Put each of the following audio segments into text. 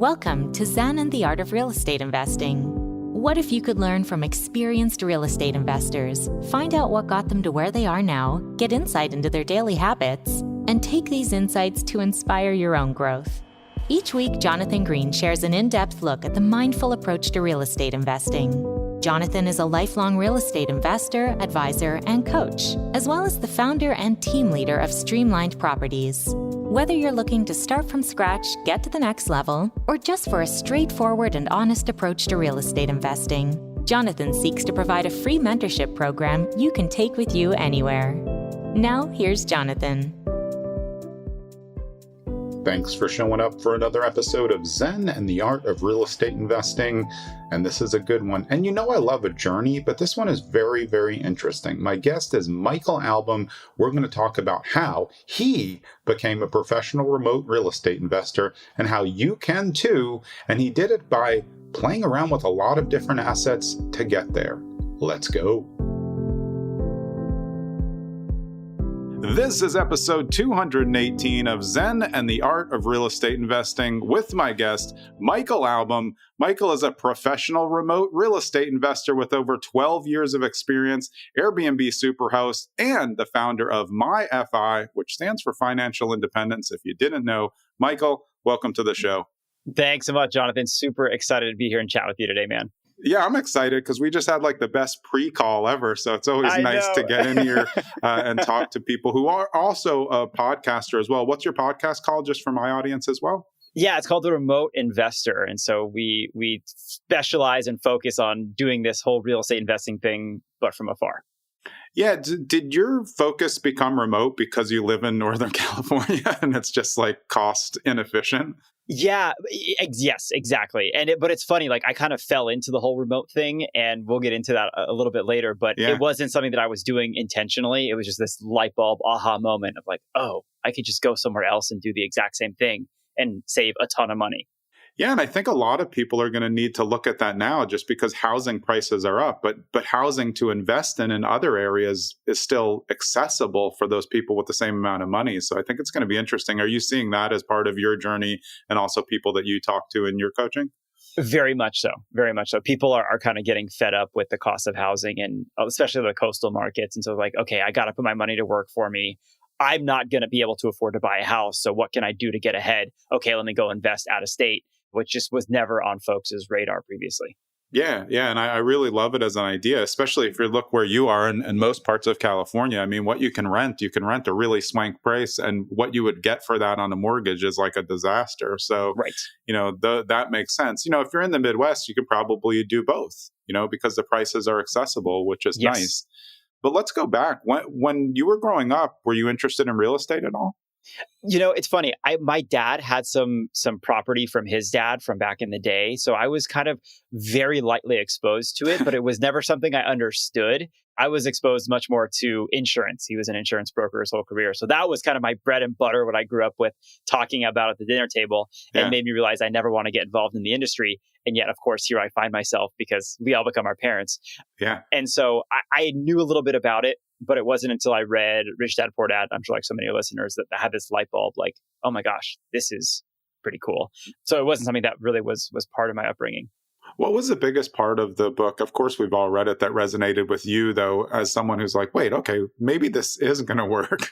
Welcome to Zen and the Art of Real Estate Investing. What if you could learn from experienced real estate investors, find out what got them to where they are now, get insight into their daily habits, and take these insights to inspire your own growth? Each week, Jonathan Green shares an in-depth look at the mindful approach to real estate investing. Jonathan is a lifelong real estate investor, advisor, and coach, as well as the founder and team leader of Streamlined Properties. Whether you're looking to start from scratch, get to the next level, or just for a straightforward and honest approach to real estate investing, Jonathan seeks to provide a free mentorship program you can take with you anywhere. Now, here's Jonathan. Thanks for showing up for another episode of Zen and the Art of Real Estate Investing. And this is a good one. And you know I love a journey, but this one is very, very interesting. My guest is Michael Albaum. We're going to talk about how he became a professional remote real estate investor and how you can too. And he did it by playing around with a lot of different assets to get there. Let's go. This is episode 218 of Zen and the Art of Real Estate Investing with my guest, Michael Albaum. Michael is a professional remote real estate investor with over 12 years of experience, Airbnb Superhost, and the founder of myFI, which stands for Financial Independence. If you didn't know, Michael, welcome to the show. Thanks so much, Jonathan. Super excited to be here and chat with you today, man. Yeah, I'm excited because we just had like the best pre-call ever. So it's always nice to get in here and talk to people who are also a podcaster as well. What's your podcast called, just for my audience as well? Yeah, it's called The Remote Investor. And so we specialize and focus on doing this whole real estate investing thing, but from afar. Yeah. Did your focus become remote because you live in Northern California and it's just like cost inefficient? Yeah, yes, exactly. But it's funny, like I kind of fell into the whole remote thing, and we'll get into that a little bit later, but It wasn't something that I was doing intentionally. It was just this light bulb aha moment of like, oh, I could just go somewhere else and do the exact same thing and save a ton of money. Yeah, and I think a lot of people are going to need to look at that now just because housing prices are up, but housing to invest in other areas is still accessible for those people with the same amount of money. So I think it's going to be interesting. Are you seeing that as part of your journey and also people that you talk to in your coaching? Very much so. Very much so. People are kind of getting fed up with the cost of housing, and especially the coastal markets. And so like, okay, I got to put my money to work for me. I'm not going to be able to afford to buy a house. So what can I do to get ahead? Okay, let me go invest out of state, which just was never on folks' radar previously. Yeah. And I really love it as an idea, especially if you look where you are in most parts of California. I mean, what you can rent a really swank price, and what you would get for that on a mortgage is like a disaster. So, right. That makes sense. If you're in the Midwest, you could probably do both, because the prices are accessible, which is nice. But let's go back. When you were growing up, were you interested in real estate at all? It's funny. My dad had some property from his dad from back in the day. So I was kind of very lightly exposed to it, but it was never something I understood. I was exposed much more to insurance. He was an insurance broker his whole career. So that was kind of my bread and butter, what I grew up with talking about at the dinner table, and made me realize I never want to get involved in the industry. And yet, of course, here I find myself because we all become our parents. Yeah. And so I knew a little bit about it, but it wasn't until I read Rich Dad Poor Dad, I'm sure like so many of your listeners, that I had this light bulb like, oh my gosh, this is pretty cool. So it wasn't something that really was part of my upbringing. What was the biggest part of the book? Of course, we've all read it, that resonated with you, though, as someone who's like, wait, okay, maybe this is going to work.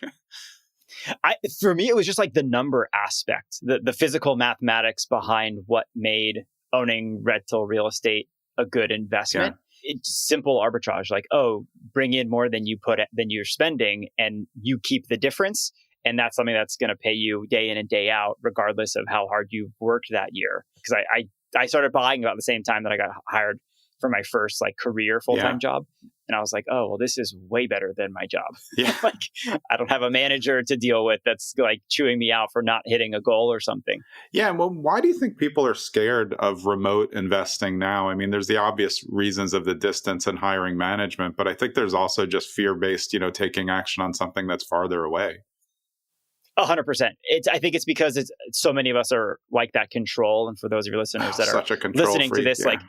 For me, it was just like the number aspect, the physical mathematics behind what made owning rental real estate a good investment. Yeah. It's simple arbitrage, like, oh, bring in more than you're spending, and you keep the difference. And that's something that's going to pay you day in and day out, regardless of how hard you've worked that year. Because I started buying about the same time that I got hired for my first like career full-time job. And I was like, oh, well, this is way better than my job. Yeah. Like, I don't have a manager to deal with that's like chewing me out for not hitting a goal or something. Yeah. Well, why do you think people are scared of remote investing now? I mean, there's the obvious reasons of the distance and hiring management, but I think there's also just fear-based, taking action on something that's farther away. 100%. I think it's because so many of us are like that control. And for those of your listeners that are listening to this, like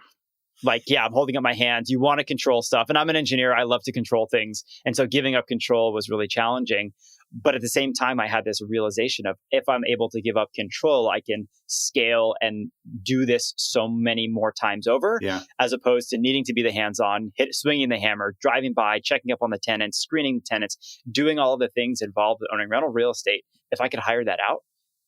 Like, yeah, I'm holding up my hands. You want to control stuff. And I'm an engineer. I love to control things. And so giving up control was really challenging. But at the same time, I had this realization of if I'm able to give up control, I can scale and do this so many more times over, as opposed to needing to be the hands-on, swinging the hammer, driving by, checking up on the tenants, screening the tenants, doing all of the things involved with owning rental real estate. If I could hire that out,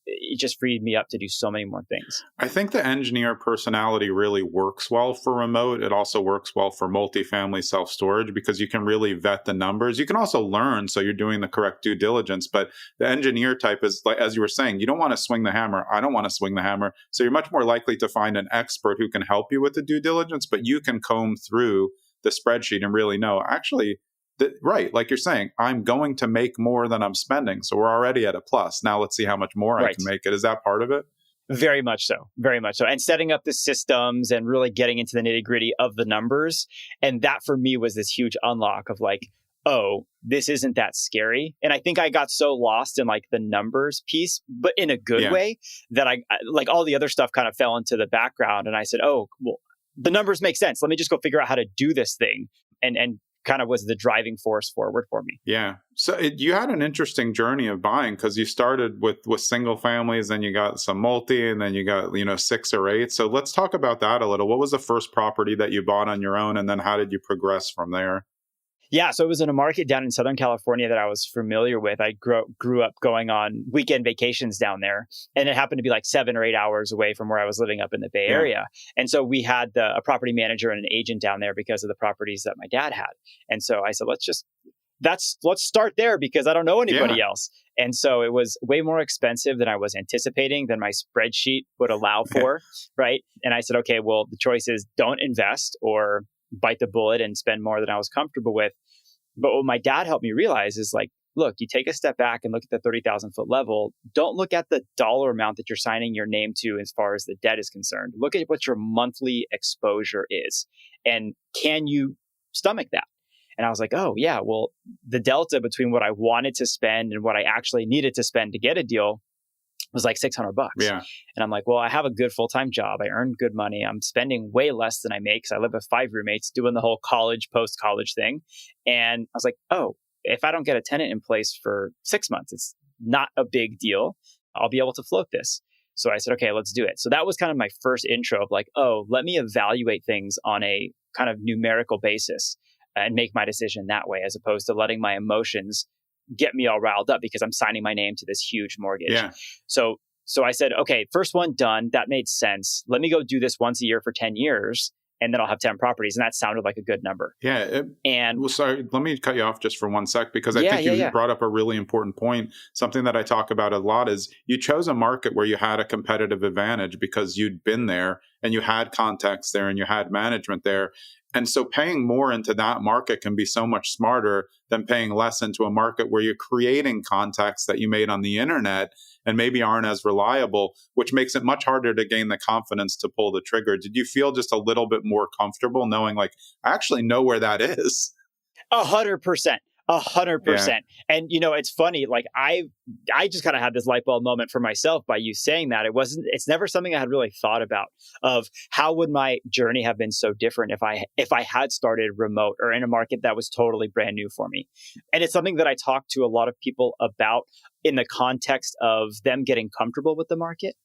it just freed me up to do so many more things. I think the engineer personality really works well for remote. It also works well for multifamily self-storage because you can really vet the numbers. You can also learn, so you're doing the correct due diligence. But the engineer type is, like, as you were saying, you don't want to swing the hammer. I don't want to swing the hammer. So you're much more likely to find an expert who can help you with the due diligence, but you can comb through the spreadsheet and really know, actually, right, like you're saying, I'm going to make more than I'm spending. So we're already at a plus. Now let's see how much more I can make it. Is that part of it? Very much so. Very much so. And setting up the systems and really getting into the nitty gritty of the numbers. And that for me was this huge unlock of like, oh, this isn't that scary. And I think I got so lost in like the numbers piece, but in a good way, that I like all the other stuff kind of fell into the background. And I said, oh, well, the numbers make sense. Let me just go figure out how to do this thing. And kind of was the driving force forward for me. Yeah. So you had an interesting journey of buying because you started with single families, then you got some multi, and then you got, 6 or 8. So let's talk about that a little. What was the first property that you bought on your own? And then how did you progress from there? Yeah, so it was in a market down in Southern California that I was familiar with. I grew up going on weekend vacations down there, and it happened to be like 7 or 8 hours away from where I was living up in the Bay Area. And so we had a property manager and an agent down there because of the properties that my dad had. And so I said, let's start there because I don't know anybody else. And so it was way more expensive than I was anticipating, than my spreadsheet would allow for, right? And I said, okay, well, the choice is don't invest or bite the bullet and spend more than I was comfortable with. But what my dad helped me realize is like, look, you take a step back and look at the 30,000 foot level. Don't look at the dollar amount that you're signing your name to as far as the debt is concerned. Look at what your monthly exposure is. And can you stomach that? And I was like, oh yeah, well, the delta between what I wanted to spend and what I actually needed to spend to get a deal was like $600. Yeah. And I'm like, well, I have a good full-time job. I earn good money. I'm spending way less than I make because I live with 5 roommates doing the whole post-college thing. And I was like, oh, if I don't get a tenant in place for 6 months, it's not a big deal. I'll be able to float this. So I said, okay, let's do it. So that was kind of my first intro of like, oh, let me evaluate things on a kind of numerical basis and make my decision that way, as opposed to letting my emotions get me all riled up because I'm signing my name to this huge mortgage. Yeah. So I said, okay, first one done. That made sense. Let me go do this once a year for 10 years. And then I'll have 10 properties. And that sounded like a good number. Yeah. Well, sorry, let me cut you off just for one sec, because I think you brought up a really important point. Something that I talk about a lot is you chose a market where you had a competitive advantage because you'd been there and you had contacts there and you had management there. And so paying more into that market can be so much smarter than paying less into a market where you're creating contacts that you made on the internet and maybe aren't as reliable, which makes it much harder to gain the confidence to pull the trigger. Did you feel just a little bit more comfortable knowing like, I actually know where that is? 100%. 100%. And, it's funny, like I just kind of had this light bulb moment for myself by you saying that. It's never something I had really thought about of how would my journey have been so different if I had started remote or in a market that was totally brand new for me. And it's something that I talk to a lot of people about in the context of them getting comfortable with the market,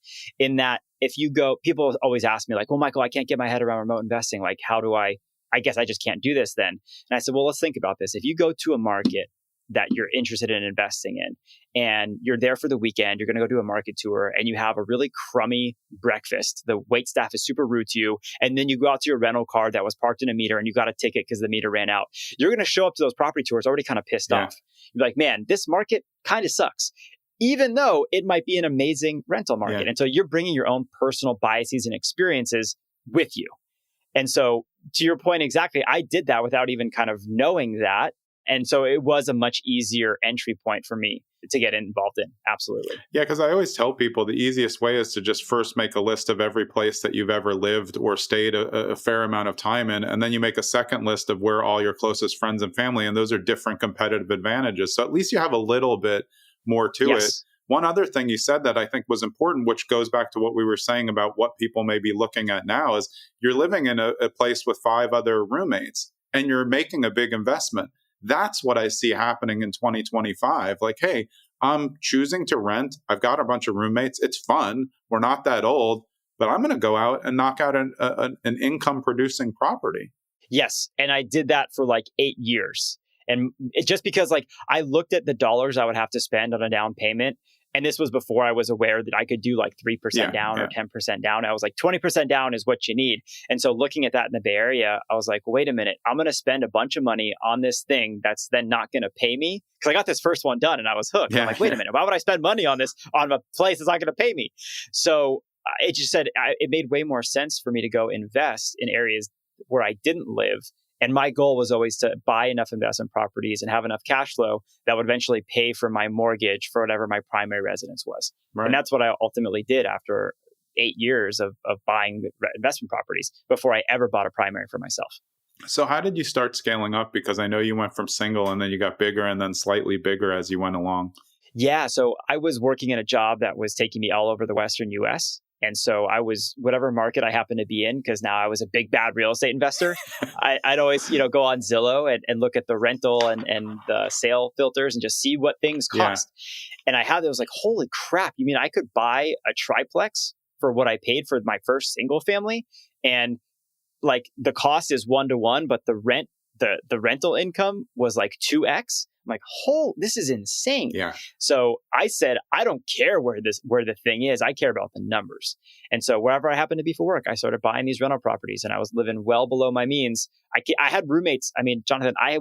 in that if you go, people always ask me like, well, Michael, I can't get my head around remote investing. Like, how do I guess I just can't do this then. And I said, well, let's think about this. If you go to a market that you're interested in investing in and you're there for the weekend, you're going to go do a market tour and you have a really crummy breakfast. The wait staff is super rude to you. And then you go out to your rental car that was parked in a meter and you got a ticket because the meter ran out. You're going to show up to those property tours already kind of pissed off. You're like, man, this market kind of sucks, even though it might be an amazing rental market. Yeah. And so you're bringing your own personal biases and experiences with you. And so to your point, exactly, I did that without even kind of knowing that. And so it was a much easier entry point for me to get involved in. Absolutely. Yeah, because I always tell people the easiest way is to just first make a list of every place that you've ever lived or stayed a fair amount of time in. And then you make a second list of where all your closest friends and family, and those are different competitive advantages. So at least you have a little bit more to it. one other thing you said that I think was important, which goes back to what we were saying about what people may be looking at now, is you're living in a place with 5 other roommates and you're making a big investment. That's what I see happening in 2025. Like, hey, I'm choosing to rent. I've got a bunch of roommates. It's fun. We're not that old, but I'm going to go out and knock out an income producing property. Yes. And I did that for like 8 years. And it's just because like I looked at the dollars I would have to spend on a down payment. And this was before I was aware that I could do like 3% down or 10% down. I was like, 20% down is what you need. And so looking at that in the Bay Area, I was like, wait a minute, I'm going to spend a bunch of money on this thing that's then not going to pay me. Because I got this first one done and I was hooked. I'm like, wait a minute, why would I spend money on this on a place that's not going to pay me? So it just said, it made way more sense for me to go invest in areas where I didn't live. And my goal was always to buy enough investment properties and have enough cash flow that would eventually pay for my mortgage for whatever my primary residence was. Right. And that's what I ultimately did after 8 years of buying investment properties before I ever bought a primary for myself. So how did you start scaling up? Because I know you went from single and then you got bigger and then slightly bigger as you went along. Yeah. So I was working in a job that was taking me all over the Western US. And so I was whatever market I happened to be in, because now I was a big, bad real estate investor. I'd always, go on Zillow and look at the rental and the sale filters and just see what things cost. Yeah. And I was like, holy crap. You mean I could buy a triplex for what I paid for my first single family? And like the cost is 1-to-1, but the rental income was like 2x. I'm like, this is insane. Yeah. So I said, I don't care where the thing is. I care about the numbers. And so wherever I happened to be for work, I started buying these rental properties and I was living well below my means. I had roommates. I mean, Jonathan, I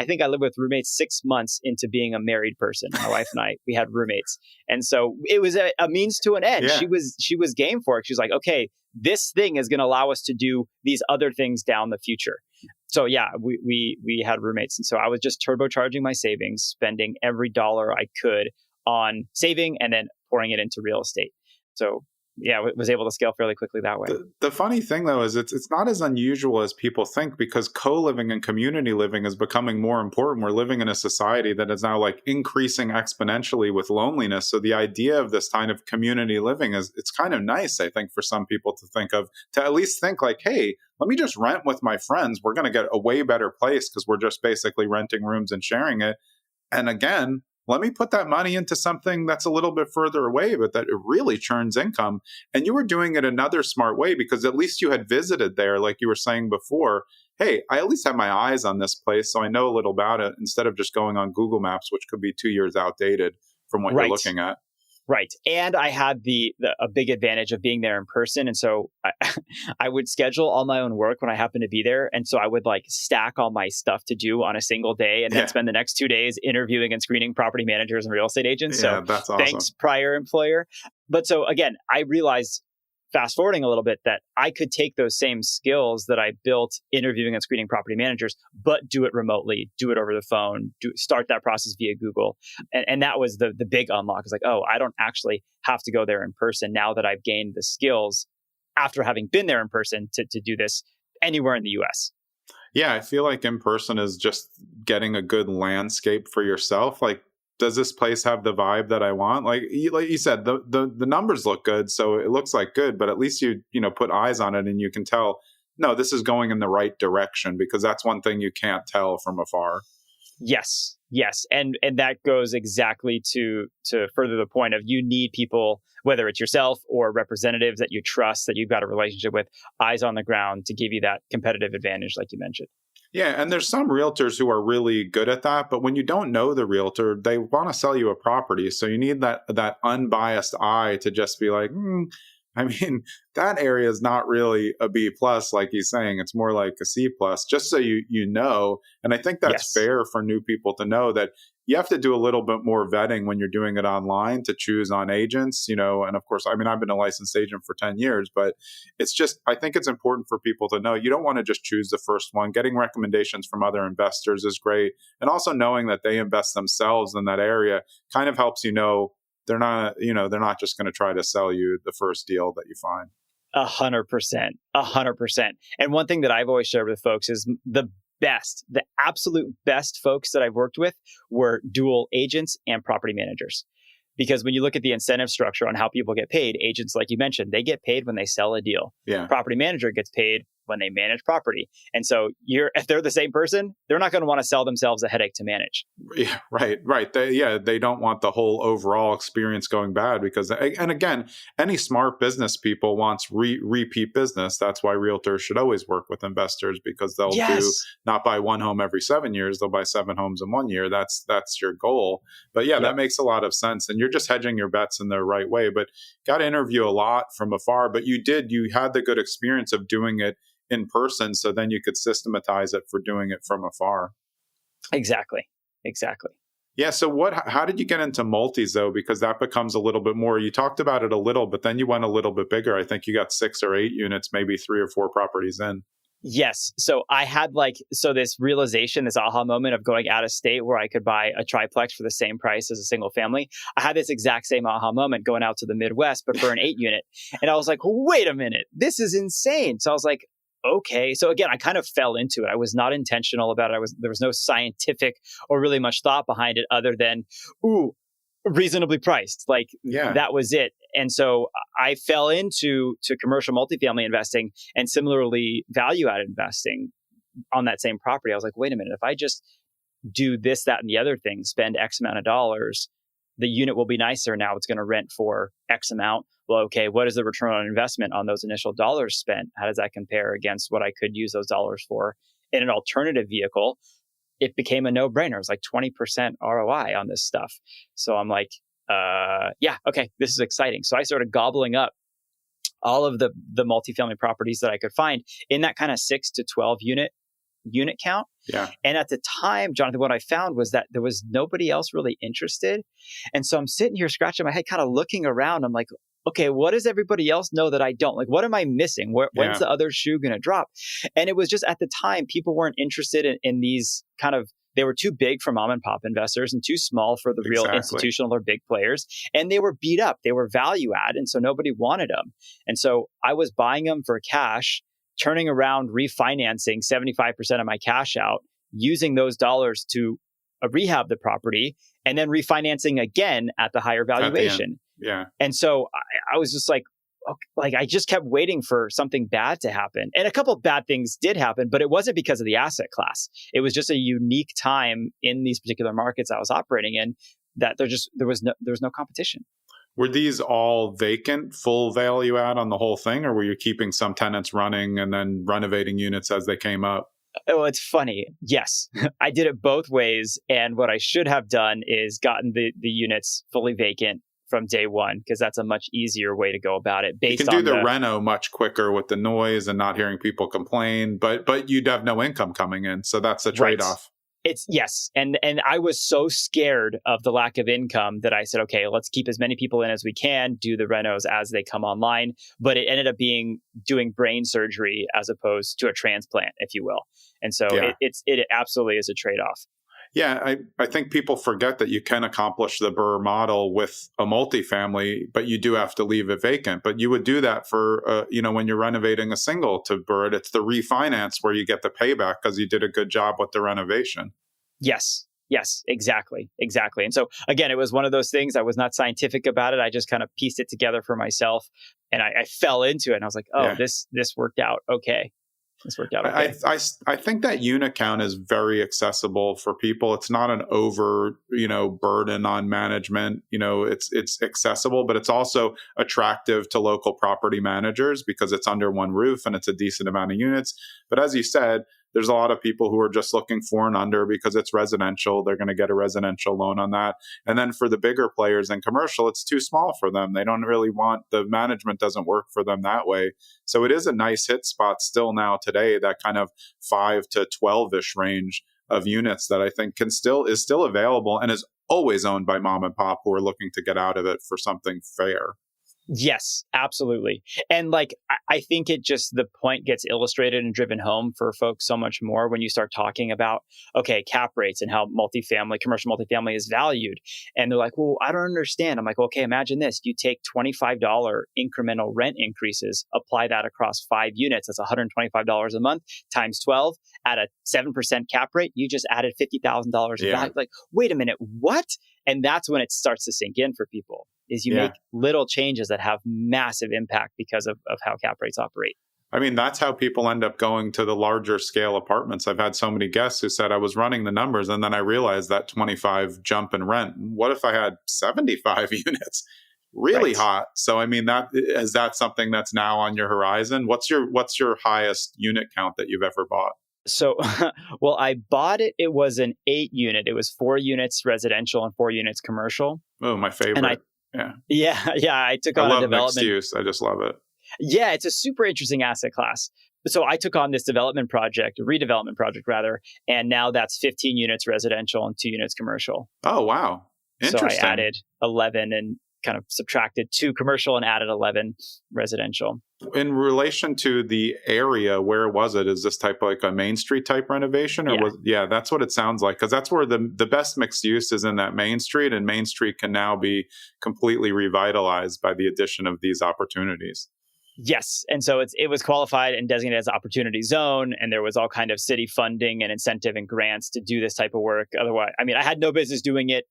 think I lived with roommates 6 months into being a married person. My wife and I, we had roommates. And so it was a means to an end. Yeah. She was game for it. She's like, okay, this thing is going to allow us to do these other things down the future. So yeah, we had roommates. And so I was just turbocharging my savings, spending every dollar I could on saving and then pouring it into real estate. So yeah, was able to scale fairly quickly that way. The funny thing though is it's not as unusual as people think, because co-living and community living is becoming more important. We're living in a society that is now like increasing exponentially with loneliness. So the idea of this kind of community living it's kind of nice, I think, for some people to think of, to at least think like, hey, let me just rent with my friends. We're going to get a way better place because we're just basically renting rooms and sharing it. And again, let me put that money into something that's a little bit further away, but that it really churns income. And you were doing it another smart way, because at least you had visited there, like you were saying before. Hey, I at least have my eyes on this place, so I know a little about it, instead of just going on Google Maps, which could be 2 years outdated from what you're looking at. Right. And I had a big advantage of being there in person. And so I would schedule all my own work when I happened to be there. And so I would like stack all my stuff to do on a single day and then spend the next 2 days interviewing and screening property managers and real estate agents. Yeah, so that's awesome. Thanks, prior employer. But so again, I realized, fast forwarding a little bit, that I could take those same skills that I built interviewing and screening property managers, but do it remotely, do it over the phone, start that process via Google. And that was the big unlock. It's like, oh, I don't actually have to go there in person now that I've gained the skills after having been there in person to do this anywhere in the US. Yeah, I feel like in person is just getting a good landscape for yourself. Like, does this place have the vibe that I want? Like you said, the numbers look good, so it looks like good, but at least you put eyes on it and you can tell, no, this is going in the right direction, because that's one thing you can't tell from afar. Yes. And that goes exactly to further the point of, you need people, whether it's yourself or representatives that you trust, that you've got a relationship with, eyes on the ground to give you that competitive advantage, like you mentioned. Yeah, and there's some realtors who are really good at that, but when you don't know the realtor, they want to sell you a property. So you need that unbiased eye to just be like, I mean, that area is not really a B plus, like he's saying. It's more like a C plus, just so you know. And I think that's fair for new people to know that you have to do a little bit more vetting when you're doing it online to choose on agents, and of course, I mean, I've been a licensed agent for 10 years, but it's just, I think it's important for people to know you don't want to just choose the first one. Getting recommendations from other investors is great. And also knowing that they invest themselves in that area kind of helps they're not just going to try to sell you the first deal that you find. 100%. And one thing that I've always shared with folks is the absolute best folks that I've worked with were dual agents and property managers. Because when you look at the incentive structure on how people get paid, agents, like you mentioned, they get paid when they sell a deal. Yeah. Property manager gets paid when they manage property. And so if they're the same person, they're not going to want to sell themselves a headache to manage. Yeah, right. They don't want the whole overall experience going bad because, and again, any smart business people wants repeat business. That's why realtors should always work with investors because they'll do not buy one home every 7 years, they'll buy 7 homes in 1 year. That's your goal. But yeah, that makes a lot of sense. And you're just hedging your bets in the right way. But got to interview a lot from afar. But you had the good experience of doing it in person, so then you could systematize it for doing it from afar. Exactly. Yeah. So how did you get into multis though? Because that becomes a little bit more, you talked about it a little, but then you went a little bit bigger. I think you got 6 or 8 units, maybe 3 or 4 properties in. Yes. So I had this realization, this aha moment of going out of state where I could buy a triplex for the same price as a single family. I had this exact same aha moment going out to the Midwest, but for an 8 unit. And I was like, wait a minute, this is insane. So I was like, okay. So again, I kind of fell into it. I was not intentional about it. There was no scientific or really much thought behind it other than, reasonably priced. That was it. And so I fell into commercial multifamily investing and similarly value-add investing on that same property. I was like, wait a minute, if I just do this, that, and the other thing, spend X amount of dollars, the unit will be nicer. Now it's going to rent for X amount. Well, okay, what is the return on investment on those initial dollars spent? How does that compare against what I could use those dollars for in an alternative vehicle? It became a no-brainer. It was like 20% ROI on this stuff. So I'm like, okay, this is exciting. So I started gobbling up all of the multifamily properties that I could find in that kind of 6 to 12 unit count. Yeah. And at the time, Jonathan, what I found was that there was nobody else really interested. And so I'm sitting here scratching my head, kind of looking around. I'm like, okay, what does everybody else know that I don't? Like, what am I missing? When's the other shoe going to drop? And it was just at the time, people weren't interested in these they were too big for mom and pop investors and too small for the real institutional or big players. And they were beat up. They were value add. And so nobody wanted them. And so I was buying them for cash, turning around, refinancing 75% of my cash out, using those dollars to rehab the property, and then refinancing again at the higher valuation. Yeah. And so I was just like I just kept waiting for something bad to happen. And a couple of bad things did happen, but it wasn't because of the asset class. It was just a unique time in these particular markets I was operating in that there was no competition. Were these all vacant, full value add on the whole thing, or were you keeping some tenants running and then renovating units as they came up? Oh, it's funny. Yes, I did it both ways. And what I should have done is gotten the units fully vacant from day one, because that's a much easier way to go about it. You can do the reno much quicker with the noise and not hearing people complain, but you'd have no income coming in. So that's a trade-off. Yes. And I was so scared of the lack of income that I said, okay, let's keep as many people in as we can, do the renos as they come online. But it ended up being doing brain surgery as opposed to a transplant, if you will. And so it absolutely is a trade-off. Yeah, I think people forget that you can accomplish the BRRRR model with a multifamily, but you do have to leave it vacant. But you would do that for, when you're renovating a single to BRRRR. It's the refinance where you get the payback because you did a good job with the renovation. Yes, exactly. And so, again, it was one of those things. I was not scientific about it. I just kind of pieced it together for myself. And I fell into it. And I was like, this worked out okay. This worked out okay. I think that unit count is very accessible for people. It's not an over, burden on management. It's accessible, but it's also attractive to local property managers because it's under one roof and it's a decent amount of units. But as you said, there's a lot of people who are just looking for an under because it's residential. They're going to get a residential loan on that. And then for the bigger players in commercial, it's too small for them. They don't really the management doesn't work for them that way. So it is a nice hit spot still now today, that kind of 5 to 12-ish range of units that I think is still available and is always owned by mom and pop who are looking to get out of it for something fair. Yes, absolutely. And I think the point gets illustrated and driven home for folks so much more when you start talking about, okay, cap rates and how commercial multifamily is valued. And they're like, well, I don't understand. I'm like, okay, imagine this. You take $25 incremental rent increases, apply that across 5 units. That's $125 a month times 12 at a 7% cap rate. You just added $50,000 of value. Like, wait a minute, what? And that's when it starts to sink in for people, is you make little changes that have massive impact because of how cap rates operate. I mean, that's how people end up going to the larger scale apartments. I've had so many guests who said, I was running the numbers and then I realized that 25 jump in rent. What if I had 75 units? Really hot. So, I mean, is that something that's now on your horizon? What's your highest unit count that you've ever bought? So, well, I bought it. It was an 8 unit. It was 4 units residential and 4 units commercial. Oh, my favorite. And I took on a development. Mixed use. I just love it. Yeah, it's a super interesting asset class. So I took on this redevelopment project rather, and now that's 15 units residential and 2 units commercial. Oh, wow. Interesting. So I added 11 and kind of subtracted 2 commercial and added 11 residential. In relation to the area, where was it? Is this type like a Main Street type renovation? Or that's what it sounds like. Because that's where the best mixed use is, in that Main Street. And Main Street can now be completely revitalized by the addition of these opportunities. Yes. And so it was qualified and designated as an opportunity zone. And there was all kind of city funding and incentive and grants to do this type of work. Otherwise, I mean, I had no business doing it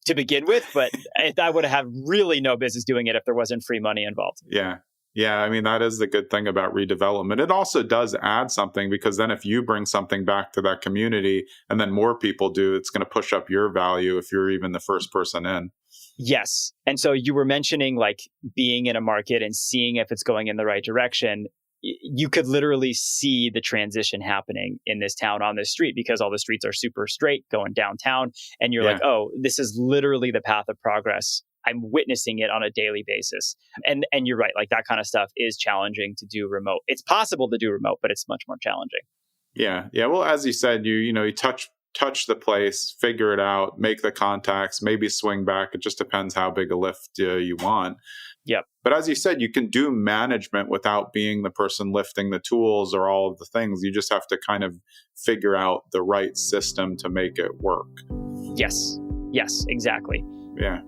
to begin with, but I would have really no business doing it if there wasn't free money involved. Yeah. Yeah. I mean, that is the good thing about redevelopment. It also does add something, because then if you bring something back to that community and then more people do, it's going to push up your value if you're even the first person in. Yes. And so you were mentioning like being in a market and seeing if it's going in the right direction. You could literally see the transition happening in this town on this street, because all the streets are super straight going downtown. And you're like, oh, this is literally the path of progress. I'm witnessing it on a daily basis. And you're right. Like that kind of stuff is challenging to do remote. It's possible to do remote, but it's much more challenging. Yeah. Yeah. Well, as you said, you touch the place, figure it out, make the contacts, maybe swing back. It just depends how big a lift you want. Yep. But as you said, you can do management without being the person lifting the tools or all of the things. You just have to kind of figure out the right system to make it work. Yes. Yes, exactly. Yeah.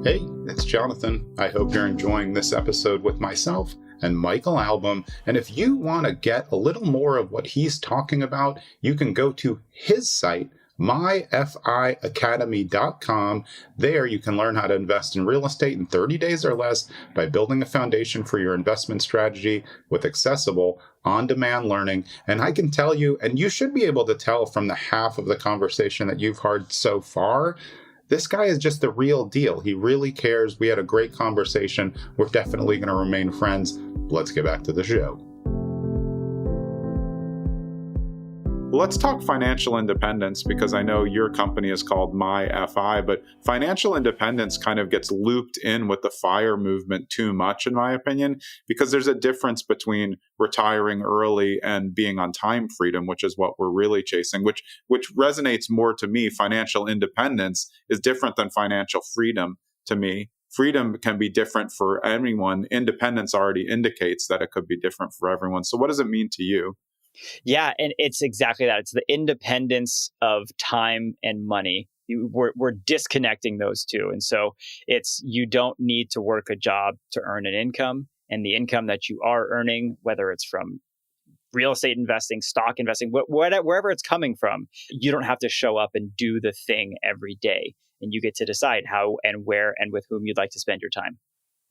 Hey, it's Jonathan. I hope you're enjoying this episode with myself and Michael Albaum. And if you want to get a little more of what he's talking about, you can go to his site, myfiacademy.com. There you can learn how to invest in real estate in 30 days or less by building a foundation for your investment strategy with accessible, on-demand learning. And I can tell you, and you should be able to tell from the half of the conversation that you've heard so far, this guy is just the real deal. He really cares. We had a great conversation. We're definitely going to remain friends. Let's get back to the show. Let's talk financial independence, because I know your company is called myFI, but financial independence kind of gets looped in with the FIRE movement too much, in my opinion, because there's a difference between retiring early and being on time freedom, which is what we're really chasing, which resonates more to me. Financial independence is different than financial freedom to me. Freedom can be different for anyone. Independence already indicates that it could be different for everyone. So what does it mean to you? Yeah, and it's exactly that. It's the independence of time and money. We're disconnecting those two. And so it's, you don't need to work a job to earn an income. And the income that you are earning, whether it's from real estate investing, stock investing, wherever it's coming from, you don't have to show up and do the thing every day. And you get to decide how and where and with whom you'd like to spend your time.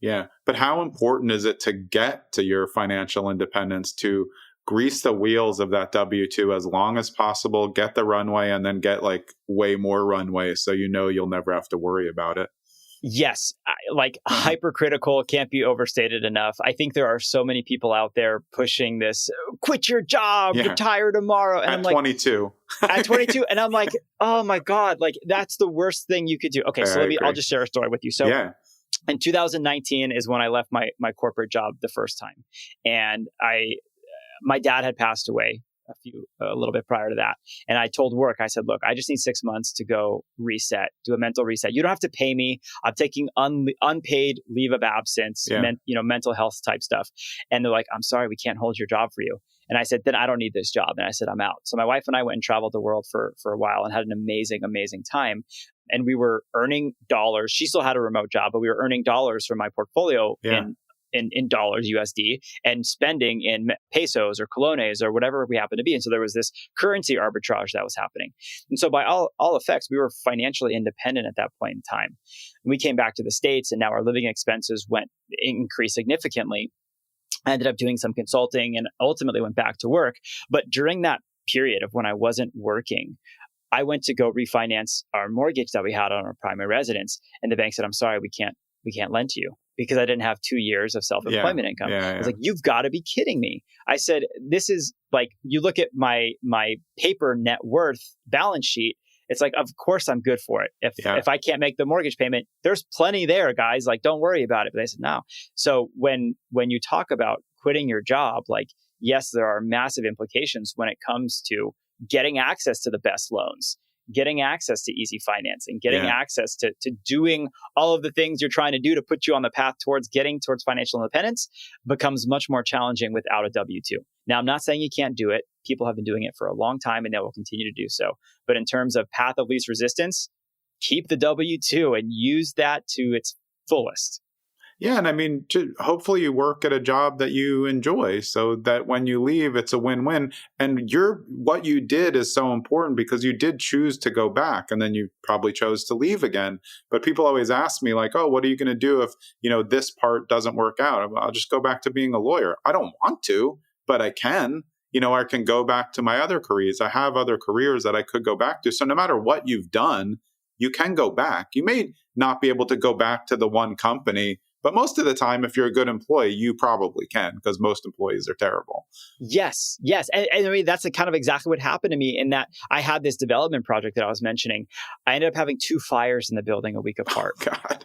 Yeah. But how important is it to get to your financial independence, to grease the wheels of that W-2 as long as possible, get the runway, and then get like way more runway so you'll never have to worry about it? Yes. Hypercritical can't be overstated enough. I think there are so many people out there pushing this, quit your job, retire tomorrow. And I'm like, 22. At 22. And I'm like, oh my God, like that's the worst thing you could do. Okay, so I'll just share a story with you. So in 2019 is when I left my corporate job the first time. And my dad had passed away a little bit prior to that. And I told work, I said, look, I just need 6 months to go reset, do a mental reset. You don't have to pay me. I'm taking unpaid leave of absence, mental health type stuff. And they're like, I'm sorry, we can't hold your job for you. And I said, then I don't need this job. And I said, I'm out. So my wife and I went and traveled the world for a while and had an amazing, amazing time. And we were earning dollars. She still had a remote job, but we were earning dollars from my portfolio in dollars USD and spending in pesos or colones or whatever we happen to be. And so there was this currency arbitrage that was happening. And so by all effects, we were financially independent at that point in time. We came back to the States, and now our living expenses increased significantly. I ended up doing some consulting and ultimately went back to work. But during that period of when I wasn't working, I went to go refinance our mortgage that we had on our primary residence. And the bank said, I'm sorry, we can't lend to you, because I didn't have 2 years of self-employment income. I was like, you've got to be kidding me. I said, this is like, you look at my paper net worth balance sheet. It's like, of course I'm good for it. If I can't make the mortgage payment, there's plenty there, guys. Like, don't worry about it. But they said, no. So when you talk about quitting your job, like, yes, there are massive implications when it comes to getting access to the best loans, getting access to easy financing, getting access to doing all of the things you're trying to do to put you on the path towards financial independence becomes much more challenging without a W-2. Now, I'm not saying you can't do it. People have been doing it for a long time, and they will continue to do so. But in terms of path of least resistance, keep the W-2 and use that to its fullest. Yeah. And I mean, hopefully you work at a job that you enjoy so that when you leave, it's a win-win. And what you did is so important because you did choose to go back, and then you probably chose to leave again. But people always ask me like, oh, what are you going to do if, this part doesn't work out? I'll just go back to being a lawyer. I don't want to, but I can. I can go back to my other careers. I have other careers that I could go back to. So no matter what you've done, you can go back. You may not be able to go back to the one company, but most of the time, if you're a good employee, you probably can, because most employees are terrible. Yes. And I mean, that's kind of exactly what happened to me, in that I had this development project that I was mentioning. I ended up having 2 fires in the building a week apart. Oh, God.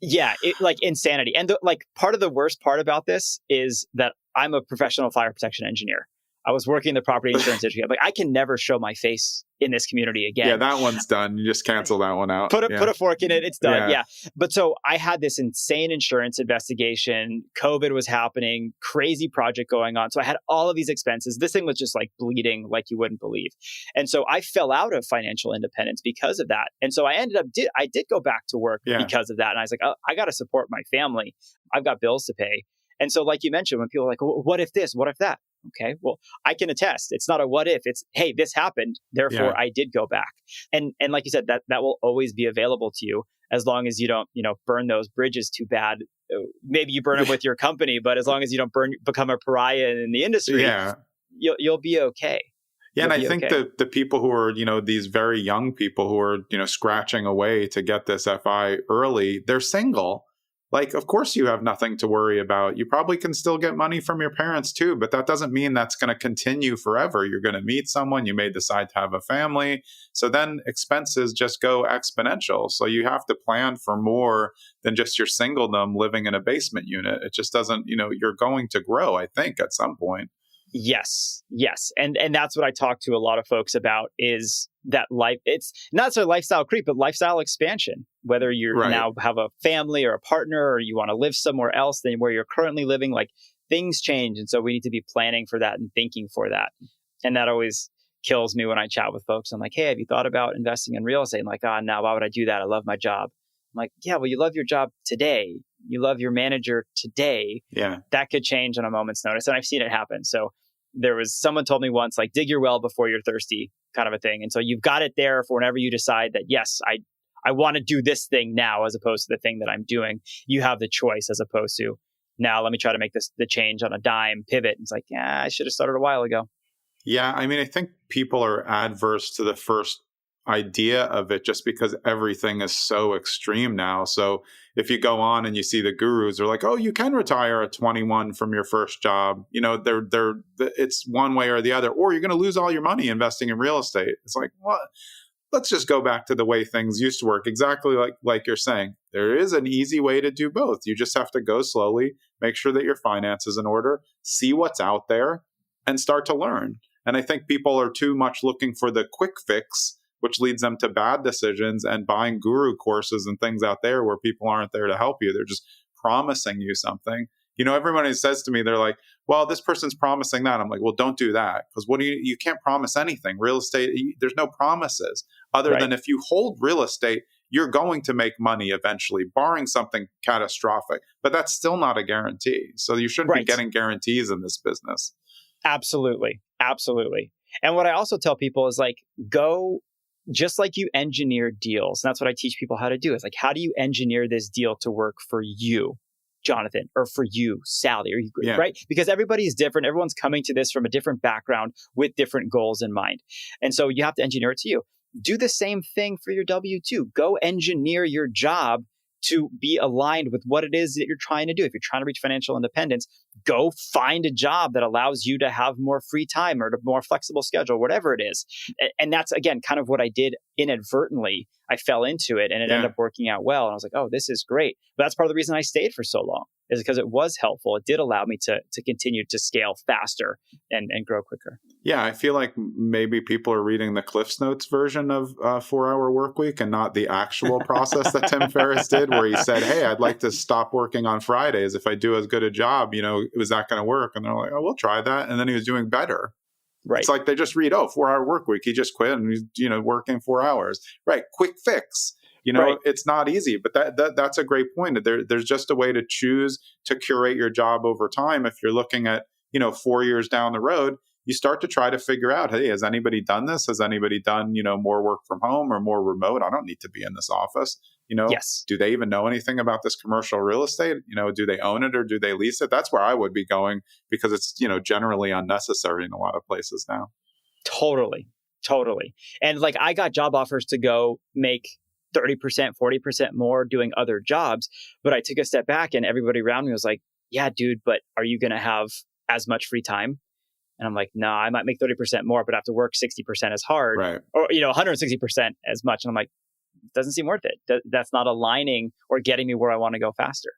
Yeah, like insanity. And part of the worst part about this is that I'm a professional fire protection engineer. I was working in the property insurance industry. Like, I can never show my face in this community again. Yeah, that one's done. You just cancel that one out. Put a fork in it. It's done. Yeah. But so I had this insane insurance investigation. COVID was happening, crazy project going on. So I had all of these expenses. This thing was just like bleeding like you wouldn't believe. And so I fell out of financial independence because of that. And so I did go back to work because of that. And I was like, oh, I got to support my family. I've got bills to pay. And so, like you mentioned, when people are like, well, what if this? What if that? Okay, well, I can attest. It's not a what if. It's, hey, this happened. Therefore, I did go back. And like you said, that will always be available to you as long as you don't, burn those bridges too bad. Maybe you burn them with your company, but as long as you don't become a pariah in the industry, you'll be okay. Yeah, and I think the people who are, these very young people who are, scratching away to get this FI early, they're single. Like, of course you have nothing to worry about. You probably can still get money from your parents too, but that doesn't mean that's going to continue forever. You're going to meet someone, you may decide to have a family. So then expenses just go exponential. So you have to plan for more than just your singledom living in a basement unit. It just doesn't, you're going to grow, I think, at some point. Yes. And that's what I talk to a lot of folks about, is that it's not so lifestyle creep, but lifestyle expansion. Whether you now have a family or a partner, or you want to live somewhere else than where you're currently living, like, things change. And so we need to be planning for that and thinking for that. And that always kills me when I chat with folks. I'm like, hey, have you thought about investing in real estate? I'm like, no, why would I do that? I love my job. I'm like, yeah, well, you love your job today. You love your manager today. Yeah. That could change on a moment's notice. And I've seen it happen. So someone told me once, like, dig your well before you're thirsty, kind of a thing. And so you've got it there for whenever you decide that, yes, I want to do this thing now, as opposed to the thing that I'm doing. You have the choice, as opposed to, now let me try to make the change on a dime, pivot. It's like, I should have started a while ago. Yeah. I mean, I think people are adverse to the first idea of it just because everything is so extreme now. So if you go on and you see the gurus, they're like, oh, you can retire at 21 from your first job. It's one way or the other, or you're going to lose all your money investing in real estate. It's like, what? Let's just go back to the way things used to work. Exactly like you're saying. There is an easy way to do both. You just have to go slowly, make sure that your finances in order, see what's out there, and start to learn. And I think people are too much looking for the quick fix, which leads them to bad decisions and buying guru courses and things out there where people aren't there to help you. They're just promising you something. Everybody says to me, they're like, well, this person's promising that. I'm like, well, don't do that. Because you can't promise anything. Real estate, there's no promises other than if you hold real estate, you're going to make money eventually, barring something catastrophic, but that's still not a guarantee. So you shouldn't be Right. getting guarantees in this business. Absolutely. Absolutely. And what I also tell people is like, go just like you engineer deals. And that's what I teach people how to do. Is like, how do you engineer this deal to work for you, Jonathan, or for you, Sally, or you, right? Because everybody's different. Everyone's coming to this from a different background with different goals in mind. And so you have to engineer it to you. Do the same thing for your W-2. Go engineer your job to be aligned with what it is that you're trying to do. If you're trying to reach financial independence, go find a job that allows you to have more free time or a more flexible schedule, whatever it is. And that's, again, kind of what I did inadvertently. I fell into it and it ended up working out well. And I was like, oh, this is great. But that's part of the reason I stayed for so long, is because it was helpful. It did allow me to continue to scale faster and grow quicker. Yeah, I feel like maybe people are reading the Cliff's Notes version of 4-Hour Workweek and not the actual process that Tim Ferriss did, where he said, hey, I'd like to stop working on Fridays. If I do as good a job, was that going to work? And they're like, oh, we'll try that. And then he was doing better. Right. It's like they just read, 4-Hour Workweek. He just quit and he's, working 4 hours. Right. Quick fix. Right. It's not easy, but that's a great point. There's just a way to choose to curate your job over time. If you're looking at, 4 years down the road, you start to try to figure out, hey, has anybody done this? Has anybody done, more work from home or more remote? I don't need to be in this office. Yes. Do they even know anything about this commercial real estate? Do they own it or do they lease it? That's where I would be going, because it's, generally unnecessary in a lot of places now. Totally. And like, I got job offers to go make 30%, 40% more doing other jobs. But I took a step back and everybody around me was like, yeah, dude, but are you going to have as much free time? And I'm like, no, I might make 30% more, but I have to work 60% as hard, right? Or, 160% as much. And I'm like, it doesn't seem worth it. That's not aligning or getting me where I want to go faster.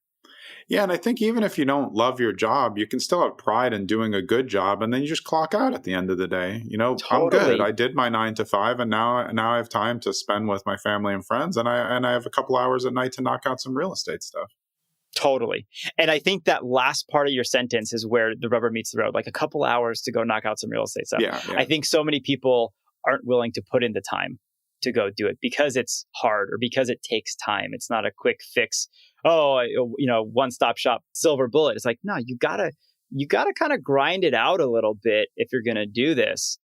Yeah. And I think even if you don't love your job, you can still have pride in doing a good job. And then you just clock out at the end of the day. Totally. I'm good. I did my 9 to 5 and now I have time to spend with my family and friends. And I have a couple hours at night to knock out some real estate stuff. Totally. And I think that last part of your sentence is where the rubber meets the road, like a couple hours to go knock out some real estate stuff. Yeah. I think so many people aren't willing to put in the time to go do it because it's hard or because it takes time. It's not a quick fix. One-stop shop, silver bullet. It's like, no, you gotta kind of grind it out a little bit if you're going to do this.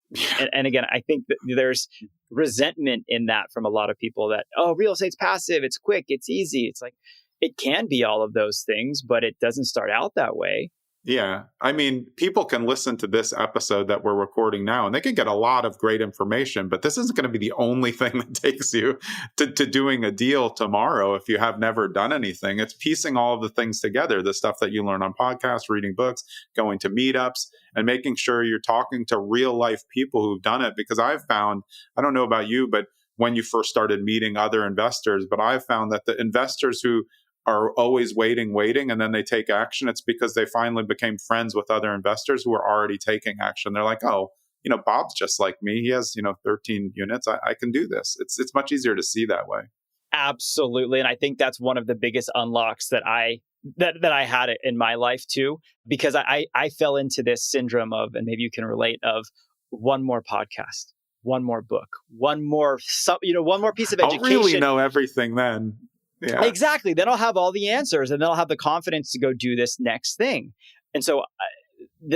And again, I think that there's resentment in that from a lot of people that, real estate's passive. It's quick. It's easy. It's like, it can be all of those things, but it doesn't start out that way. Yeah. I mean, people can listen to this episode that we're recording now and they can get a lot of great information, but this isn't going to be the only thing that takes you to doing a deal tomorrow if you have never done anything. It's piecing all of the things together, the stuff that you learn on podcasts, reading books, going to meetups, and making sure you're talking to real life people who've done it. Because I've found, I don't know about you, but when you first started meeting other investors, but I've found that the investors who are always waiting, and then they take action, it's because they finally became friends with other investors who are already taking action. They're like, Bob's just like me. He has, 13 units. I can do this. It's much easier to see that way. Absolutely. And I think that's one of the biggest unlocks that I had in my life too, because I fell into this syndrome of, and maybe you can relate, of one more podcast, one more book, one more piece of education. I'll really know everything then. Yeah. Exactly. Then I'll have all the answers and then I'll have the confidence to go do this next thing. And so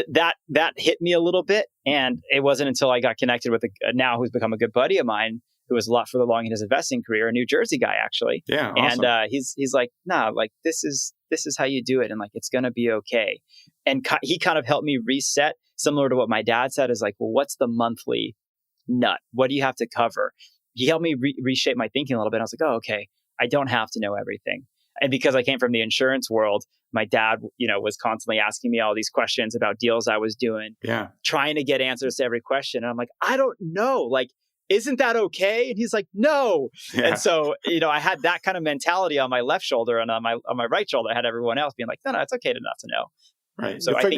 that hit me a little bit. And it wasn't until I got connected with now who's become a good buddy of mine, who was a lot further along in his investing career, a New Jersey guy, actually. Yeah. Awesome. And he's like, nah, like this is how you do it. And like, it's going to be okay. And he kind of helped me reset, similar to what my dad said, is like, well, what's the monthly nut? What do you have to cover? He helped me reshape my thinking a little bit. I was like, oh, okay. I don't have to know everything. And because I came from the insurance world, my dad, was constantly asking me all these questions about deals I was doing, trying to get answers to every question. And I'm like, I don't know. Like, isn't that okay? And he's like, no. Yeah. And so, I had that kind of mentality on my left shoulder, and on my right shoulder, I had everyone else being like, no, it's okay to not to know. Right. So I think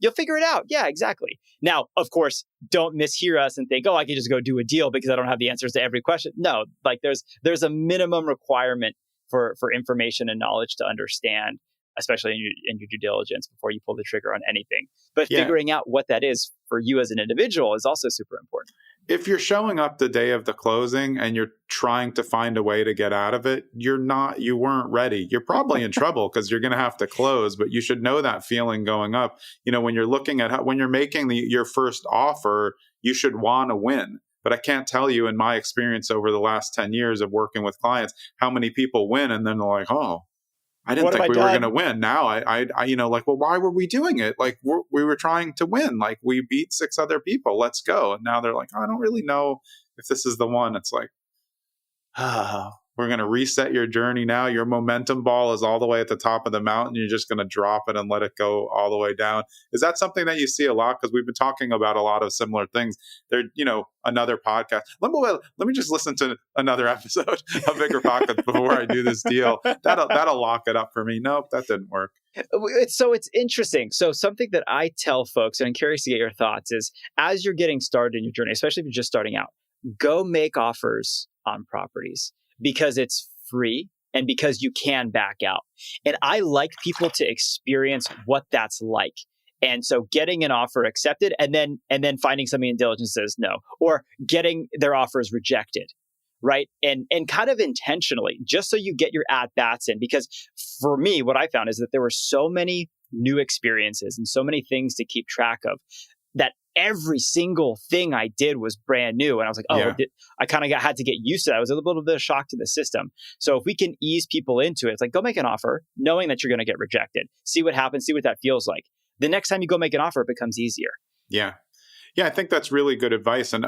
you'll figure it out. Yeah, exactly. Now, of course, don't mishear us and think, I can just go do a deal because I don't have the answers to every question. No, like there's a minimum requirement for information and knowledge to understand, especially in your due diligence before you pull the trigger on anything. But figuring out what that is for you as an individual is also super important. If you're showing up the day of the closing and you're trying to find a way to get out of it, you weren't ready. You're probably in trouble because you're going to have to close, but you should know that feeling going up. When you're looking at when you're making your first offer, you should want to win. But I can't tell you, in my experience over the last 10 years of working with clients, how many people win and then they're like, oh, I didn't think we were going to win. Now like, well, why were we doing it? Like, we were trying to win. Like, we beat 6 other people. Let's go. And now they're like, oh, I don't really know if this is the one. It's like, we're going to reset your journey now. Your momentum ball is all the way at the top of the mountain. You're just going to drop it and let it go all the way down. Is that something that you see a lot? Because we've been talking about a lot of similar things. There, another podcast. Let me just listen to another episode of Bigger Pockets before I do this deal. That'll lock it up for me. Nope, that didn't work. It's interesting. So something that I tell folks, and I'm curious to get your thoughts, is as you're getting started in your journey, especially if you're just starting out, go make offers on properties because it's free and because you can back out. And I like people to experience what that's like. And so getting an offer accepted and then finding something in diligence says no, or getting their offers rejected, right? And kind of intentionally, just so you get your at-bats in. Because for me, what I found is that there were so many new experiences and so many things to keep track of that every single thing I did was brand new. And I was like, I kind of had to get used to that. It was a little bit of a shock to the system. So if we can ease people into it, it's like, go make an offer, knowing that you're going to get rejected. See what happens, see what that feels like. The next time you go make an offer, it becomes easier. Yeah. Yeah, I think that's really good advice. And,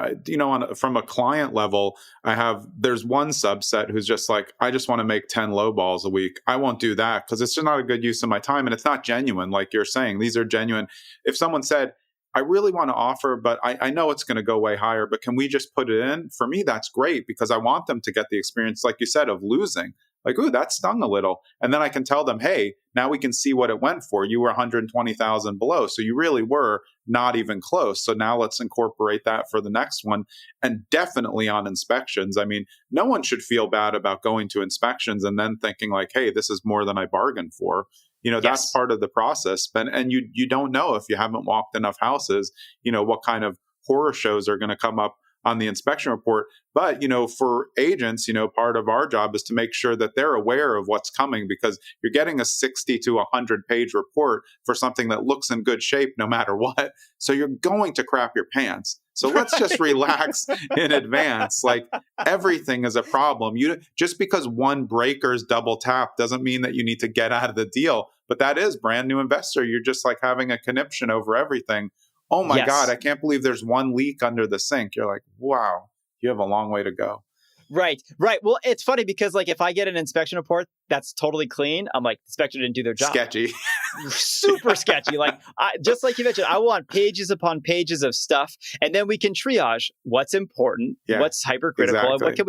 from a client level, there's one subset who's just like, I just want to make 10 low balls a week. I won't do that because it's just not a good use of my time. And it's not genuine. Like you're saying, these are genuine. If someone said, I really want to offer, but I know it's going to go way higher, but can we just put it in? For me, that's great because I want them to get the experience, like you said, of losing. Like, ooh, that stung a little. And then I can tell them, hey, now we can see what it went for. You were 120,000 below. So you really were not even close. So now let's incorporate that for the next one. And definitely on inspections. I mean, no one should feel bad about going to inspections and then thinking like, hey, this is more than I bargained for. That's part of the process. And you don't know if you haven't walked enough houses, what kind of horror shows are going to come up on the inspection report. But, for agents, part of our job is to make sure that they're aware of what's coming because you're getting a 60 to 100 page report for something that looks in good shape no matter what. So you're going to crap your pants. So let's just relax in advance. Like everything is a problem. Just because one breaker's double tap doesn't mean that you need to get out of the deal. But that is brand new investor. You're just like having a conniption over everything. Oh my God, I can't believe there's one leak under the sink. You're like, wow, you have a long way to go. Right. Well, it's funny because like if I get an inspection report that's totally clean, I'm like, the inspector didn't do their job. Sketchy. Super sketchy. Like just like you mentioned, I want pages upon pages of stuff, and then we can triage what's important, what's hypercritical, and what can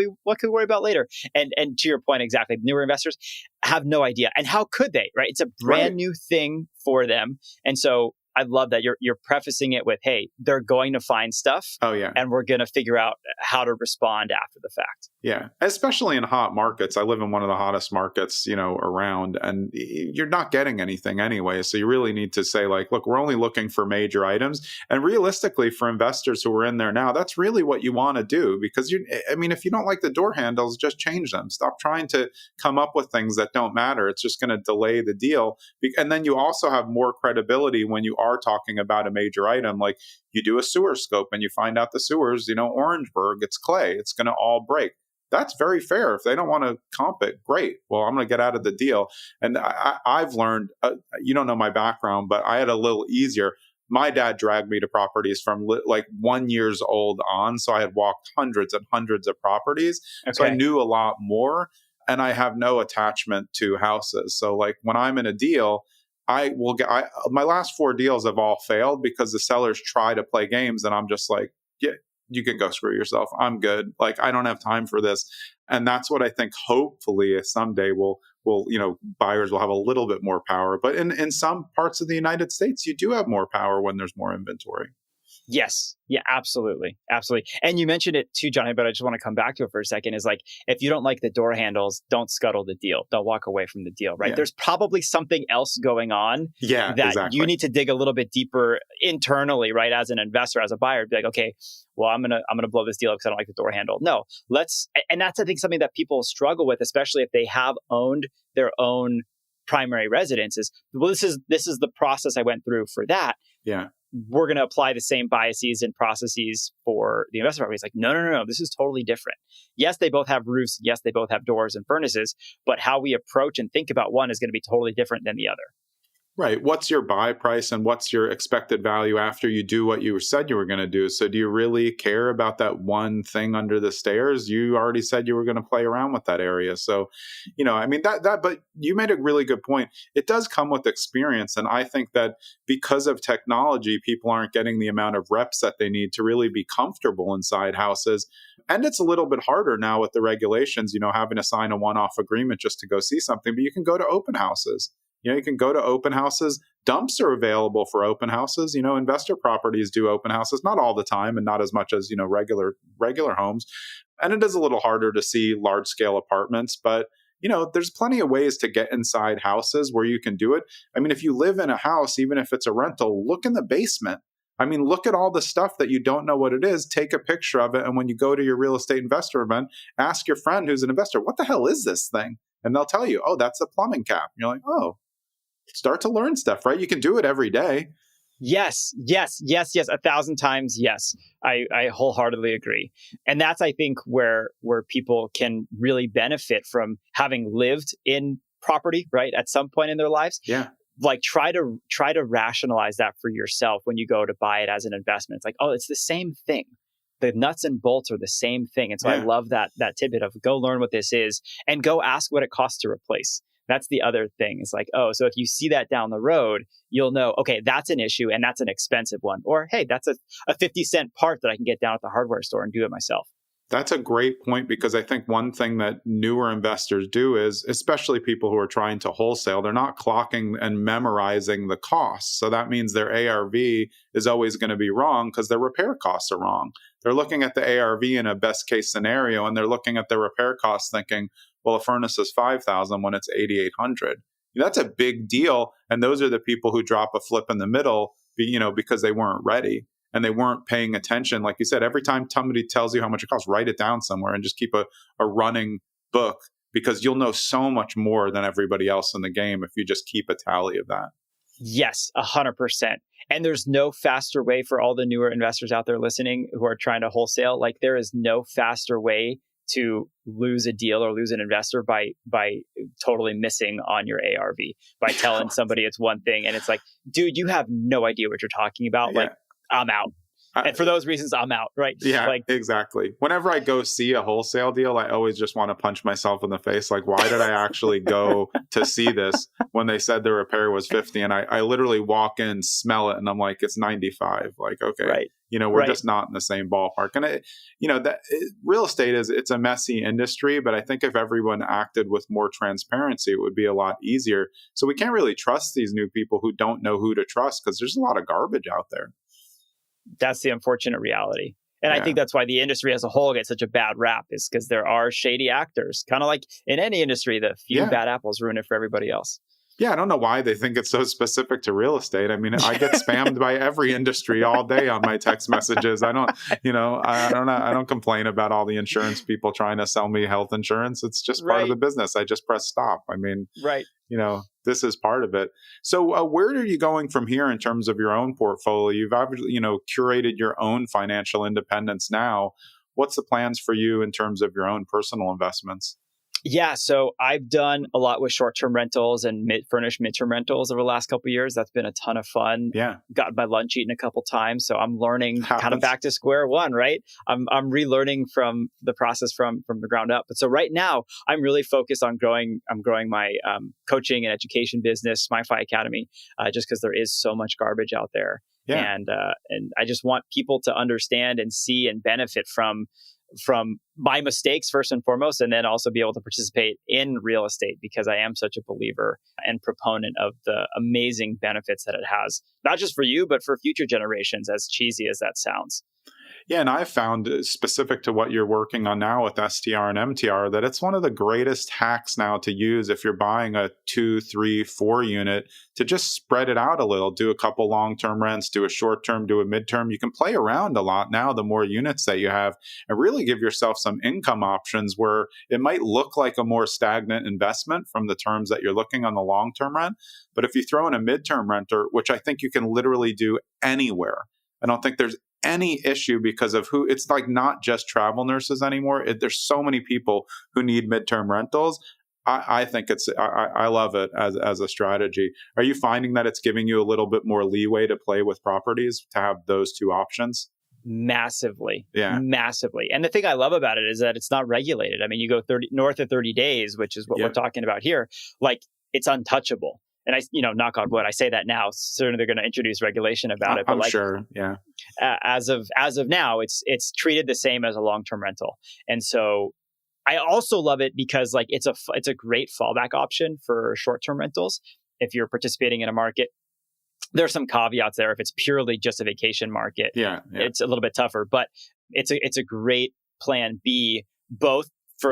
we worry about later. And to your point, exactly, newer investors have no idea, and how could they? Right? It's a brand new thing for them, and so I love that you're prefacing it with, hey, they're going to find stuff. Oh, yeah. And we're going to figure out how to respond after the fact. Yeah. Especially in hot markets. I live in one of the hottest markets, around, and you're not getting anything anyway. So you really need to say like, look, we're only looking for major items. And realistically, for investors who are in there now, that's really what you want to do because if you don't like the door handles, just change them. Stop trying to come up with things that don't matter. It's just going to delay the deal. And then you also have more credibility when you are talking about a major item. Like you do a sewer scope and you find out the sewers, Orangeburg, it's clay, it's going to all break. That's very fair. If they don't want to comp it, great. Well, I'm going to get out of the deal. And I've learned, you don't know my background, but I had a little easier. My dad dragged me to properties from like 1 year old on. So I had walked hundreds and hundreds of properties. Okay. So I knew a lot more, and I have no attachment to houses. So like when I'm in a deal, my last 4 deals have all failed because the sellers try to play games, and I'm just like, yeah, you can go screw yourself. I'm good. Like I don't have time for this. And that's what I think. Hopefully, someday buyers will have a little bit more power. But in some parts of the United States, you do have more power when there's more inventory. Yes. Yeah, absolutely. Absolutely. And you mentioned it too, Johnny, but I just want to come back to it for a second is like, if you don't like the door handles, don't scuttle the deal. Don't walk away from the deal, right? Yeah. There's probably something else going on Yeah, that exactly. you need to dig a little bit deeper internally, right? As an investor, as a buyer, be like, okay, well, I'm going to blow this deal up because I don't like the door handle. No, and that's, I think, something that people struggle with, especially if they have owned their own primary residences. Well, this is the process I went through for that. Yeah. We're going to apply the same biases and processes for the investment property. It's like, no, this is totally different. Yes, they both have roofs. Yes, they both have doors and furnaces, but how we approach and think about one is going to be totally different than the other. Right. What's your buy price and what's your expected value after you do what you said you were going to do? So do you really care about that one thing under the stairs? You already said you were going to play around with that area. So, I mean, but you made a really good point. It does come with experience. And I think that because of technology, people aren't getting the amount of reps that they need to really be comfortable inside houses. And it's a little bit harder now with the regulations, having to sign a one-off agreement just to go see something, but you can go to open houses. You can go to open houses. Dumps are available for open houses. Investor properties do open houses, not all the time and not as much as, regular homes. And it is a little harder to see large scale apartments, but there's plenty of ways to get inside houses where you can do it. I mean, if you live in a house, even if it's a rental, look in the basement. I mean, look at all the stuff that you don't know what it is, take a picture of it. And when you go to your real estate investor event, ask your friend who's an investor, what the hell is this thing? And they'll tell you, oh, that's a plumbing cap. And you're like, oh. Start to learn stuff, right? You can do it every day. Yes, 1,000 times. Yes, I wholeheartedly agree. And that's, I think, where people can really benefit from having lived in property, right? At some point in their lives. Yeah. Like try to rationalize that for yourself when you go to buy it as an investment. It's like, oh, it's the same thing. The nuts and bolts are the same thing. And so I love that tidbit of go learn what this is and go ask what it costs to replace. That's the other thing. It's like, oh, so if you see that down the road, you'll know, okay, that's an issue and that's an expensive one. Or, hey, that's a 50-cent part that I can get down at the hardware store and do it myself. That's a great point because I think one thing that newer investors do is, especially people who are trying to wholesale, they're not clocking and memorizing the costs. So that means their ARV is always going to be wrong because their repair costs are wrong. They're looking at the ARV in a best case scenario and they're looking at their repair costs thinking, well, a furnace is $5,000 when it's $8,800. That's a big deal. And those are the people who drop a flip in the middle, because they weren't ready and they weren't paying attention. Like you said, every time somebody tells you how much it costs, write it down somewhere and just keep a running book because you'll know so much more than everybody else in the game if you just keep a tally of that. Yes, 100%. And there's no faster way for all the newer investors out there listening who are trying to wholesale. Like there is no faster way to lose a deal or lose an investor by totally missing on your ARV, by telling somebody it's one thing. And it's like, dude, you have no idea what you're talking about. Yeah. Like, I'm out. And for those reasons, I'm out, right? Yeah, exactly. Whenever I go see a wholesale deal, I always just want to punch myself in the face. Like, why did I actually go to see this when they said the repair was 50? And I literally walk in, smell it, and I'm like, it's 95. Like, okay, right. We're just not in the same ballpark. And real estate it's a messy industry, but I think if everyone acted with more transparency, it would be a lot easier. So we can't really trust these new people who don't know who to trust because there's a lot of garbage out there. That's the unfortunate reality. And I think that's why the industry as a whole gets such a bad rap is because there are shady actors, kind of like in any industry, the few bad apples ruin it for everybody else. Yeah, I don't know why they think it's so specific to real estate. I mean, I get spammed by every industry all day on my text messages. I don't complain about all the insurance people trying to sell me health insurance. It's just part of the business. I just press stop. I mean, this is part of it. So where are you going from here in terms of your own portfolio? You've obviously, curated your own financial independence now. What's the plans for you in terms of your own personal investments? Yeah, so I've done a lot with short-term rentals and furnished midterm rentals over the last couple of years. That's been a ton of fun. Yeah, got my lunch eaten a couple times, so I'm learning kind of back to square one. Right, I'm relearning from the process from the ground up. But so right now, I'm really focused on growing. I'm growing my coaching and education business, myFI Academy, just because there is so much garbage out there. Yeah. And I just want people to understand and see and benefit from from my mistakes first and foremost, and then also be able to participate in real estate because I am such a believer and proponent of the amazing benefits that it has, not just for you, but for future generations, as cheesy as that sounds. Yeah, and I've found specific to what you're working on now with STR and MTR that it's one of the greatest hacks now to use if you're buying a 2, 3, 4 unit to just spread it out a little, do a couple long-term rents, do a short-term, do a midterm. You can play around a lot now, the more units that you have, and really give yourself some income options where it might look like a more stagnant investment from the terms that you're looking on the long-term rent. But if you throw in a midterm renter, which I think you can literally do anywhere, I don't think there's any issue because of who it's like, not just travel nurses anymore. There's so many people who need midterm rentals. I think I love it as a strategy. Are you finding that it's giving you a little bit more leeway to play with properties to have those two options? Massively. Yeah. Massively. And the thing I love about it is that it's not regulated. I mean, you go north of 30 days, which is what we're talking about here, like it's untouchable. And knock on wood, I say that now. Certainly, they're going to introduce regulation about it. But I'm sure, yeah. As of now, it's treated the same as a long-term rental, and so I also love it because like it's a great fallback option for short-term rentals if you're participating in a market. There are some caveats there. If it's purely just a vacation market, it's a little bit tougher. But it's a great plan B, both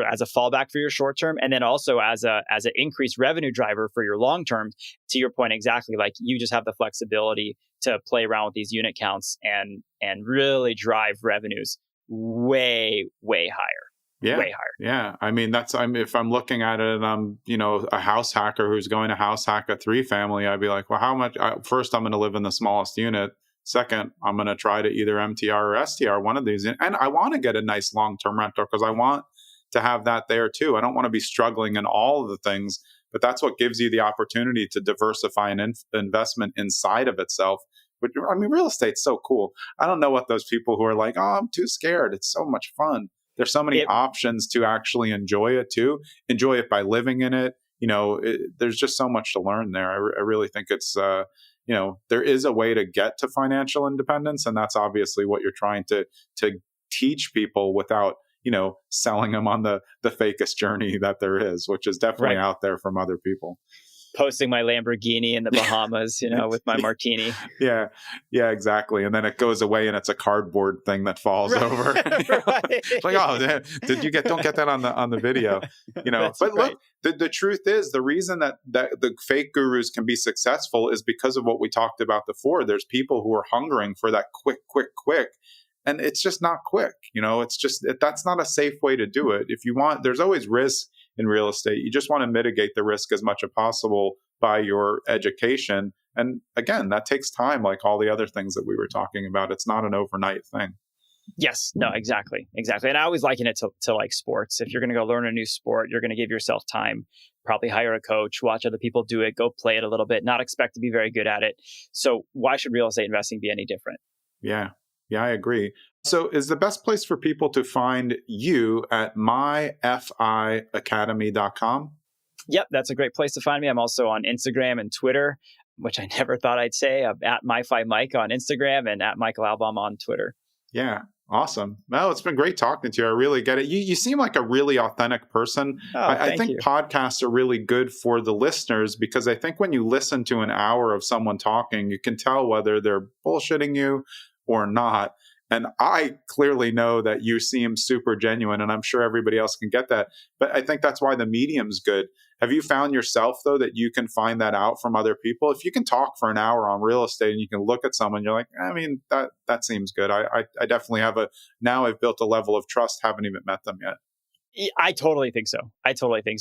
as a fallback for your short term, and then also as an increased revenue driver for your long term. To your point, exactly, like you just have the flexibility to play around with these unit counts and really drive revenues way higher. Way higher. Yeah. I mean, if I'm looking at it and I'm, a house hacker who's going to house hack a 3-family, I'd be like, well, how much? First, I'm going to live in the smallest unit. Second, I'm going to try to either MTR or STR, one of these. And I want to get a nice long-term rental because I want to have that there too. I don't want to be struggling in all of the things, but that's what gives you the opportunity to diversify an investment inside of itself. But I mean, real estate's so cool. I don't know what those people who are like, oh, I'm too scared. It's so much fun. There's so many options to actually enjoy it too. Enjoy it by living in it. There's just so much to learn there. I really think it's, there is a way to get to financial independence. And that's obviously what you're trying to teach people without, selling them on the fakest journey that there is, which is definitely out there from other people. Posting my Lamborghini in the Bahamas, with my martini. Yeah, exactly. And then it goes away and it's a cardboard thing that falls over. It's like, oh, don't get that on the video, But look, the truth is the reason that the fake gurus can be successful is because of what we talked about before. There's people who are hungering for that quick. And it's just not quick. It's just, that's not a safe way to do it. If you want, there's always risk in real estate. You just want to mitigate the risk as much as possible by your education. And again, that takes time, like all the other things that we were talking about. It's not an overnight thing. Yes, no, exactly. And I always liken it to like sports. If you're going to go learn a new sport, you're going to give yourself time, probably hire a coach, watch other people do it, go play it a little bit, not expect to be very good at it. So why should real estate investing be any different? Yeah, I agree. So is the best place for people to find you at myfiacademy.com? Yep, that's a great place to find me. I'm also on Instagram and Twitter, which I never thought I'd say. I'm at myFI Mike on Instagram and at Michael Albaum on Twitter. Yeah, awesome. Well, it's been great talking to you. I really get it. You seem like a really authentic person. I think podcasts are really good for the listeners because I think when you listen to an hour of someone talking, you can tell whether they're bullshitting you or not. And I clearly know that you seem super genuine, and I'm sure everybody else can get that. But I think that's why the medium's good. Have you found yourself, though, that you can find that out from other people? If you can talk for an hour on real estate and you can look at someone, you're like, I mean, that seems good. I definitely have now I've built a level of trust, haven't even met them yet. I totally think so.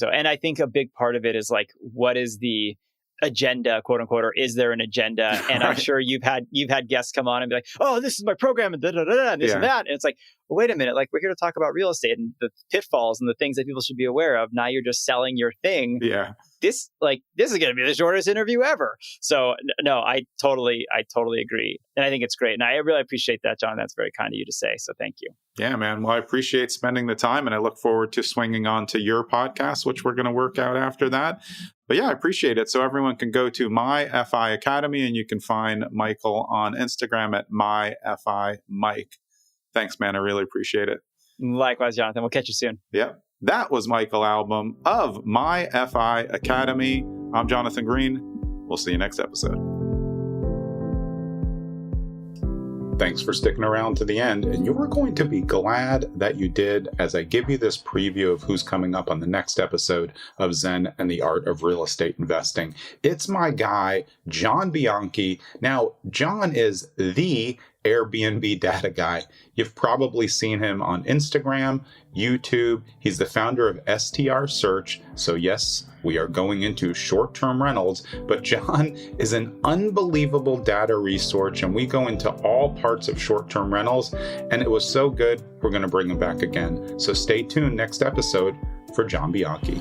And I think a big part of it is like, what is the agenda, quote unquote, or is there an agenda? And I'm sure you've had guests come on and be like, oh, this is my program and and this and that. And it's like, well, wait a minute, like we're here to talk about real estate and the pitfalls and the things that people should be aware of. Now you're just selling your thing. Yeah. This is going to be the shortest interview ever. So no, I totally agree. And I think it's great. And I really appreciate that, John. That's very kind of you to say. So thank you. Yeah, man. Well, I appreciate spending the time and I look forward to swinging on to your podcast, which we're going to work out after that. But yeah, I appreciate it. So everyone can go to myFI Academy and you can find Michael on Instagram at myFI Mike. Thanks, man. I really appreciate it. Likewise, Jonathan. We'll catch you soon. Yep. That was Michael Albaum of myFI Academy. I'm Jonathan Green. We'll see you next episode. Thanks for sticking around to the end, and you are going to be glad that you did as I give you this preview of who's coming up on the next episode of Zen and the Art of Real Estate Investing. It's my guy, John Bianchi. Now, John is the Airbnb data guy. You've probably seen him on Instagram, YouTube. He's the founder of STR Search. So yes, we are going into short-term rentals, but John is an unbelievable data resource, and we go into all parts of short-term rentals, and it was so good, we're going to bring him back again. So stay tuned next episode for John Bianchi.